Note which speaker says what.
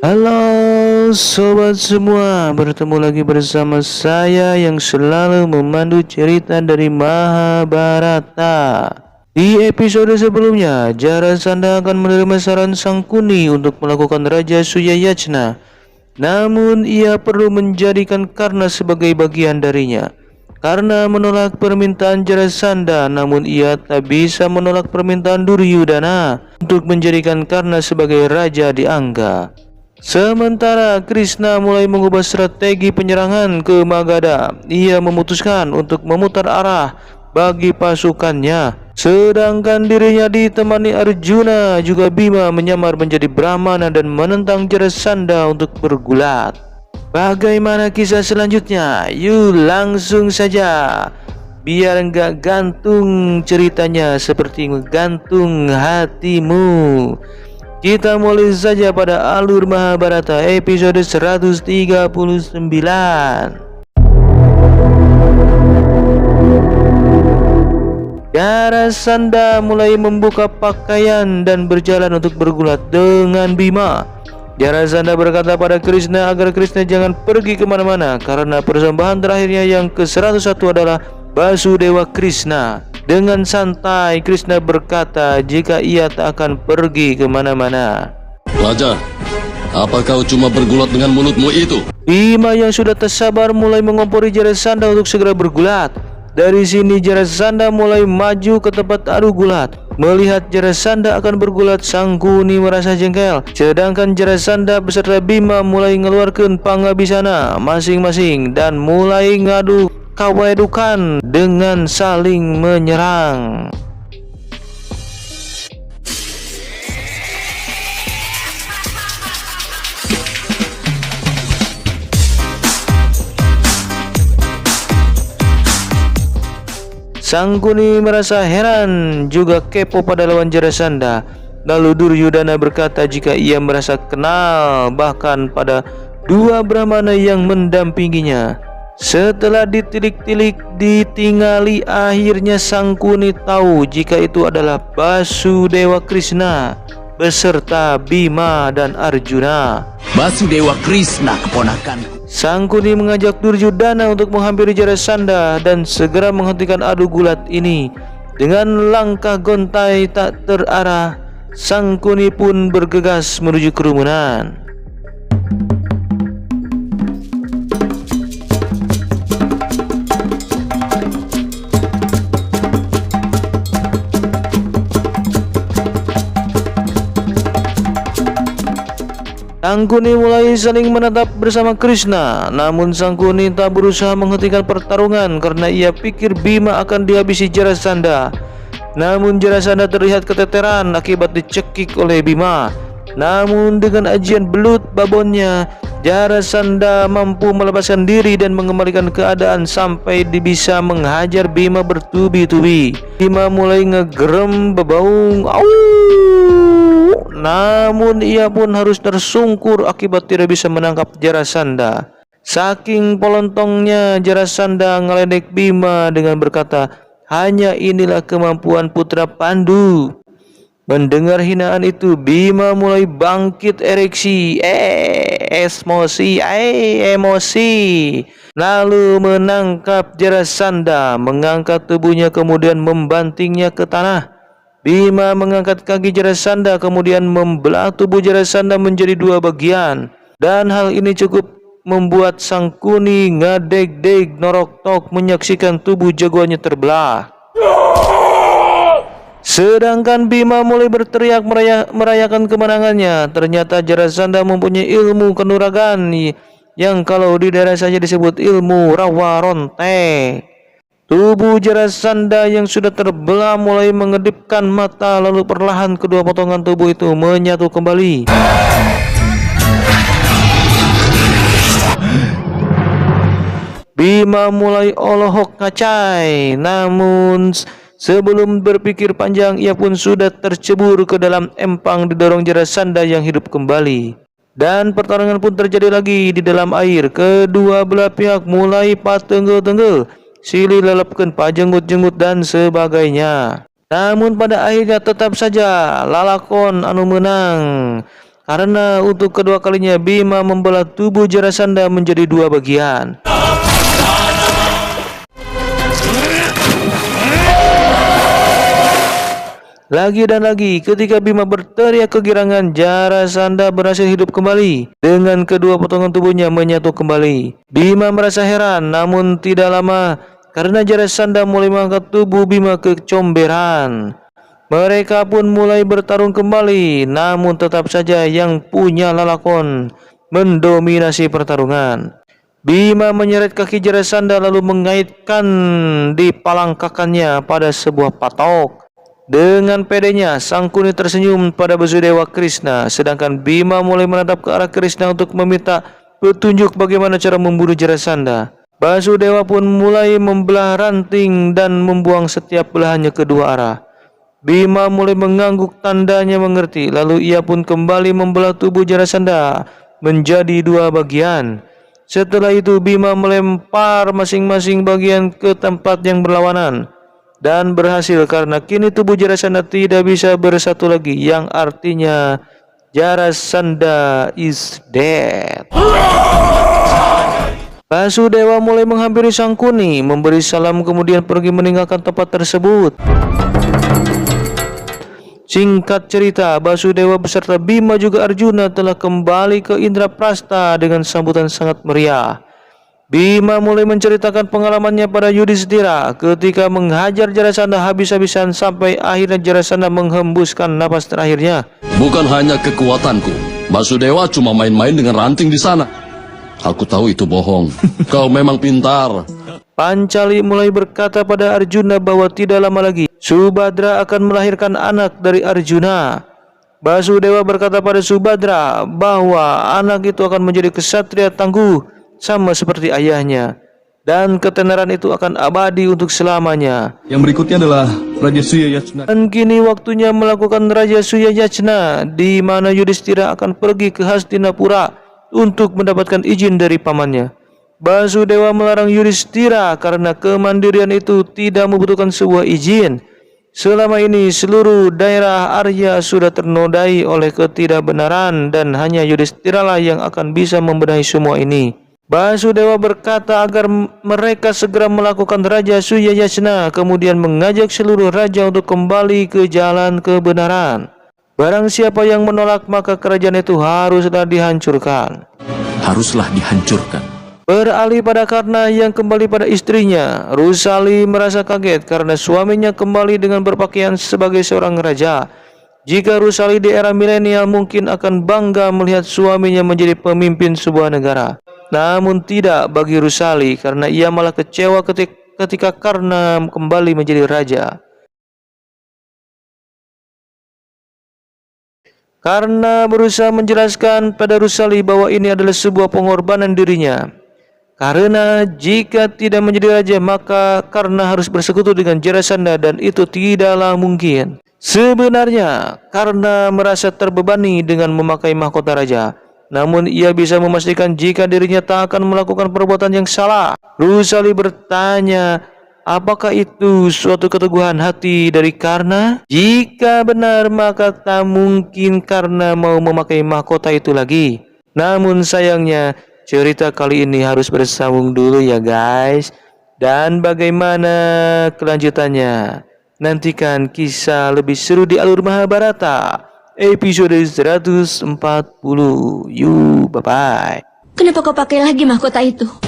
Speaker 1: Halo sobat semua, bertemu lagi bersama saya yang selalu memandu cerita dari Mahabharata. Di episode sebelumnya, Jarasandha akan menerima saran Sangkuni untuk melakukan Raja Suyayajna. Namun ia perlu menjadikan Karna sebagai bagian darinya. Karena menolak permintaan Jarasandha, namun ia tak bisa menolak permintaan Duryudana untuk menjadikan Karna sebagai raja di Angga. Sementara Krishna mulai mengubah strategi penyerangan ke Magadha. Ia memutuskan untuk memutar arah bagi pasukannya. Sedangkan dirinya ditemani Arjuna juga Bima menyamar menjadi Brahmana dan menentang Jarasandha untuk bergulat. Bagaimana kisah selanjutnya? Yuk langsung saja. Biar enggak gantung ceritanya seperti ngegantung hatimu. Kita mulai saja pada alur Mahabharata episode 139. Jarasandha mulai membuka pakaian dan berjalan untuk bergulat dengan Bima. Jarasandha berkata pada Krishna agar Krishna jangan pergi kemana-mana karena persembahan terakhirnya yang ke-101 adalah Basudewa Krishna. Dengan santai Krishna berkata jika ia tak akan pergi kemana-mana.
Speaker 2: Raja, apa kau cuma bergulat dengan mulutmu itu?
Speaker 1: Bima yang sudah tak sabar mulai mengompori Jarasandha untuk segera bergulat. Dari sini Jarasandha mulai maju ke tempat adu gulat. Melihat Jarasandha akan bergulat, Sangkuni merasa jengkel. Sedangkan Jarasandha beserta Bima mulai mengeluarkan pangabisana masing-masing dan mulai ngadu kawedukan dengan saling menyerang. Sangkuni merasa heran juga kepo pada lawan Jarasandha. Lalu Duryudana berkata jika ia merasa kenal bahkan pada dua Brahmana yang mendampinginya. Setelah ditilik-tilik ditingali, akhirnya Sangkuni tahu jika itu adalah Basudewa Krishna beserta Bima dan Arjuna.
Speaker 3: Basudewa Krishna keponakanku.
Speaker 1: Sangkuni mengajak Duryudana untuk menghampiri Jarasandha dan segera menghentikan adu gulat ini. Dengan langkah gontai tak terarah, Sangkuni pun bergegas menuju kerumunan. Sangkuni mulai saling menatap bersama Krishna. Namun Sangkuni tak berusaha menghentikan pertarungan karena ia pikir Bima akan dihabisi Jarasandha. Namun Jarasandha terlihat keteteran akibat dicekik oleh Bima. Namun dengan ajian belut babonnya, Jarasandha mampu melepaskan diri dan mengembalikan keadaan sampai bisa menghajar Bima bertubi-tubi. Bima mulai ngegerem bebaung. Au! Namun ia pun harus tersungkur akibat tidak bisa menangkap Jarasandha. Saking polontongnya Jarasandha ngeledek Bima dengan berkata, hanya inilah kemampuan putra Pandu. Mendengar hinaan itu, Bima mulai bangkit ereksi, emosi. Lalu menangkap Jarasandha, mengangkat tubuhnya kemudian membantingnya ke tanah. Bima mengangkat kaki Jarasandha kemudian membelah tubuh Jarasandha menjadi dua bagian. Dan hal ini cukup membuat Sangkuni ngadeg-deg norok-tok menyaksikan tubuh jagoannya terbelah. Sedangkan Bima mulai berteriak merayakan kemenangannya. Ternyata Jarasandha mempunyai ilmu kanuragan yang kalau di daerah saja disebut ilmu rawa ronte. Tubuh Jarasandha yang sudah terbelah mulai mengedipkan mata, lalu perlahan kedua potongan tubuh itu menyatu kembali. Bima mulai olohok ngacai, namun sebelum berpikir panjang ia pun sudah tercebur ke dalam empang didorong Jarasandha yang hidup kembali. Dan pertarungan pun terjadi lagi di dalam air. Kedua belah pihak mulai patenggel-tenggel, silih lelapkan pajenggut-jenggut dan sebagainya. Namun pada akhirnya tetap saja lalakon anu menang. karena untuk kedua kalinya Bima membelah tubuh Jarasandha menjadi dua bagian. Lagi dan lagi, ketika Bima berteriak kegirangan, Jarasandha berhasil hidup kembali dengan kedua potongan tubuhnya menyatu kembali. Bima merasa heran, namun tidak lama karena Jarasandha mulai mengangkat tubuh Bima ke comberan. Mereka pun mulai bertarung kembali, namun tetap saja yang punya lalakon mendominasi pertarungan. Bima menyeret kaki Jarasandha lalu mengaitkan di palangkakannya pada sebuah patok. Dengan pedenya, Sangkuni tersenyum pada Basudewa Krishna, sedangkan Bima mulai menatap ke arah Krishna untuk meminta petunjuk bagaimana cara membunuh Jarasandha. Basudewa pun mulai membelah ranting dan membuang setiap belahannya ke dua arah. Bima mulai mengangguk tandanya mengerti, lalu ia pun kembali membelah tubuh Jarasandha menjadi dua bagian. Setelah itu Bima melempar masing-masing bagian ke tempat yang berlawanan dan berhasil karena kini tubuh Jarasandha tidak bisa bersatu lagi, yang artinya Jarasandha is dead. Basudewa mulai menghampiri Sangkuni, memberi salam kemudian pergi meninggalkan tempat tersebut. Singkat cerita, Basudewa beserta Bima juga Arjuna telah kembali ke Indraprastha dengan sambutan sangat meriah. Bima mulai menceritakan pengalamannya pada Yudhistira ketika menghajar Jarasandha habis-habisan sampai akhirnya Jarasandha menghembuskan napas terakhirnya.
Speaker 2: Bukan hanya kekuatanku, Basudewa cuma main-main dengan ranting di sana. Aku tahu itu bohong. Kau memang pintar.
Speaker 1: Pancali mulai berkata pada Arjuna bahwa tidak lama lagi Subhadra akan melahirkan anak dari Arjuna. Basudewa berkata pada Subhadra bahwa anak itu akan menjadi ksatria tangguh sama seperti ayahnya, dan ketenaran itu akan abadi untuk selamanya.
Speaker 4: Yang berikutnya adalah Raja Suyayacna.
Speaker 1: Dan kini waktunya melakukan Raja Suyayacna, di mana Yudhistira akan pergi ke Hastinapura untuk mendapatkan izin dari pamannya. Basudewa melarang Yudhistira karena kemandirian itu tidak membutuhkan sebuah izin. Selama ini seluruh daerah Arya sudah ternodai oleh ketidakbenaran dan hanya Yudhistiralah yang akan bisa membenahi semua ini. Basudewa berkata agar mereka segera melakukan Raja Suyayacna, kemudian mengajak seluruh raja untuk kembali ke jalan kebenaran. Barang siapa yang menolak maka kerajaan itu haruslah dihancurkan.
Speaker 3: Haruslah dihancurkan.
Speaker 1: Beralih pada Karna yang kembali pada istrinya, Rusali merasa kaget karena suaminya kembali dengan berpakaian sebagai seorang raja. Jika Rusali di era milenial mungkin akan bangga melihat suaminya menjadi pemimpin sebuah negara. Namun tidak bagi Rusali karena ia malah kecewa ketika Karna kembali menjadi raja. Karna berusaha menjelaskan pada Rusali bahwa ini adalah sebuah pengorbanan dirinya. Karena jika tidak menjadi raja maka Karna harus bersekutu dengan Jarasandha dan itu tidaklah mungkin. Sebenarnya Karna merasa terbebani dengan memakai mahkota raja. Namun ia bisa memastikan jika dirinya tak akan melakukan perbuatan yang salah. Rusali bertanya, apakah itu suatu keteguhan hati dari Karna? Jika benar maka tak mungkin Karna mau memakai mahkota itu lagi. Namun sayangnya cerita kali ini harus bersambung dulu ya guys. Dan bagaimana kelanjutannya? Nantikan kisah lebih seru di alur Mahabharata episode 140. Bye bye.
Speaker 5: Kenapa kau pakai lagi mahkota itu?